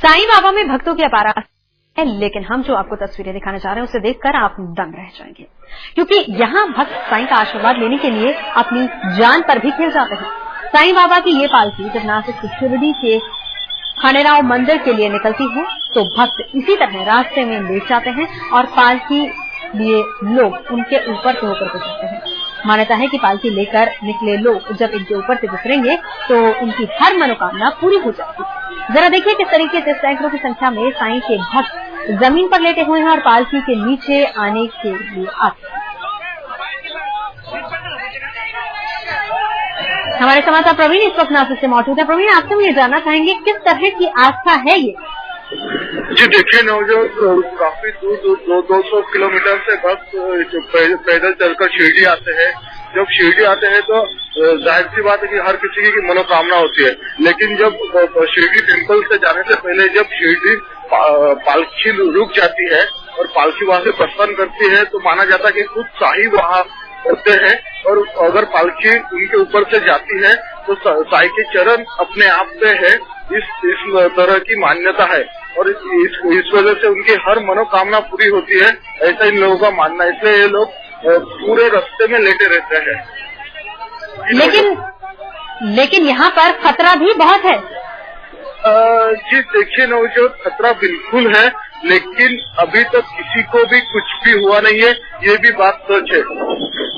साईं बाबा में भक्तों की अपार है, लेकिन हम जो आपको तस्वीरें दिखाने जा रहे हैं उसे देखकर आप दंग रह जाएंगे, क्योंकि यहाँ भक्त साईं का आशीर्वाद लेने के लिए अपनी जान पर भी खेल जाते हैं। साईं बाबा की ये पालकी जब नासिक से शिरडी के खंडेराव मंदिर के लिए निकलती है तो भक्त इसी तरह रास्ते में लेट जाते हैं और पालकी लिए लोग उनके ऊपर से होकर गुजरते हैं। मान्यता है कि पालकी लेकर निकले लोग जब इनके ऊपर से गुजरेंगे तो उनकी हर मनोकामना पूरी हो जाएगी। जरा देखिए किस तरीके से सैकड़ों की संख्या में साईं के भक्त जमीन पर लेटे हुए हैं और पालकी के नीचे आने के लिए आते हैं। हमारे समाचार प्रवीण इस वक्त नासिक से मौजूद है। प्रवीण, आपसे हम ये जानना चाहेंगे किस तरह की आस्था है ये? जी देखिए नवजोत, काफी दूर 200 किलोमीटर से भक्त पैदल चलकर शिरडी आते हैं। जब शिरडी आते हैं तो जाहिर सी बात है कि हर किसी की मनोकामना होती है, लेकिन जब शिरडी टेम्पल से जाने से पहले जब शिरडी पालकी रुक जाती है और पालकी वहां से प्रस्थान करती है तो माना जाता है कि खुद साईं वहां होते हैं और अगर पालकी उनके ऊपर से जाती है तो साईं के चरण अपने आप पे है। इस तरह की मान्यता है और इस वजह से उनकी हर मनोकामना पूरी होती है, ऐसा इन लोगों का मानना है। इसलिए ये लोग पूरे रास्ते में लेटे रहते हैं। लेकिन यहाँ पर खतरा भी बहुत है। जी देखिए नवजोत, खतरा बिल्कुल है, लेकिन अभी तक किसी को भी कुछ भी हुआ नहीं है, ये भी बात सच है।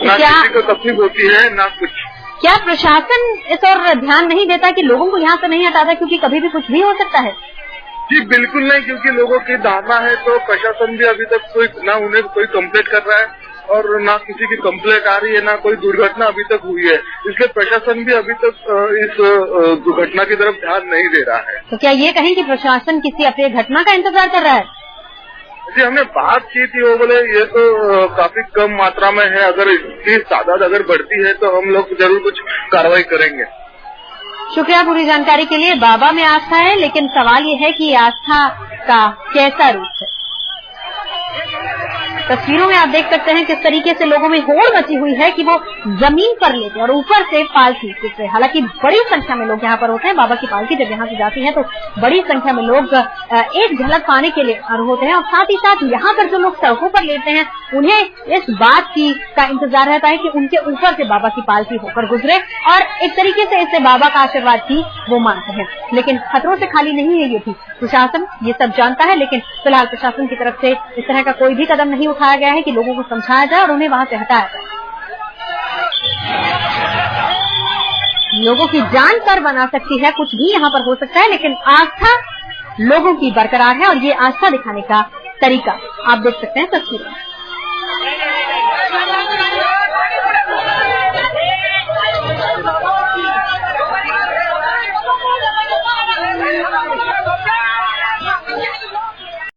ना किसी को तकलीफ होती है ना कुछ। क्या प्रशासन इस और ध्यान नहीं देता कि लोगों को यहाँ से नहीं हटाता, क्योंकि कभी भी कुछ भी हो सकता है? जी बिल्कुल नहीं, क्योंकि लोगों की धारणा है तो प्रशासन भी अभी तक उन्हें कोई कंप्लेंट कर रहा है और ना किसी की कंप्लेंट आ रही है, ना कोई दुर्घटना अभी तक हुई है। इसलिए प्रशासन भी अभी तक इस दुर्घटना की तरफ ध्यान नहीं दे रहा है। तो क्या ये कहें कि प्रशासन किसी अप्रिय घटना का इंतजार कर रहा है? जी हमने बात की थी, वो बोले ये तो काफी कम मात्रा में है, अगर इसकी तादाद अगर बढ़ती है तो हम लोग जरूर कुछ कार्रवाई करेंगे। शुक्रिया पूरी जानकारी के लिए। बाबा में आस्था है, लेकिन सवाल ये है कि आस्था का कैसा रूप है। तस्वीरों में आप देख सकते हैं किस तरीके से लोगों में होड़ मची हुई है कि वो जमीन पर लेटे और ऊपर से पालकी से। हालांकि बड़ी संख्या में लोग यहाँ पर होते हैं। बाबा की पालकी जब यहाँ से जाती है तो बड़ी संख्या में लोग एक झलक पाने के लिए होते हैं और साथ ही साथ यहाँ पर जो लोग सड़कों पर लेटे हैं उन्हें इस बात का इंतजार रहता है कि उनके ऊपर से बाबा की पालकी होकर गुजरे और एक तरीके से इससे बाबा का आशीर्वाद भी वो मानते हैं। लेकिन खतरों से खाली नहीं है ये भी। प्रशासन ये सब जानता है, लेकिन फिलहाल प्रशासन की तरफ से इस तरह का कोई भी कदम नहीं उठाया गया है कि लोगों को समझाया जाए और उन्हें वहां से हटाया जाए। लोगों की जान पर बना सकती है, कुछ भी यहाँ पर हो सकता है, लेकिन आस्था लोगों की बरकरार है और ये आस्था दिखाने का तरीका आप देख सकते हैं तस्वीरों में।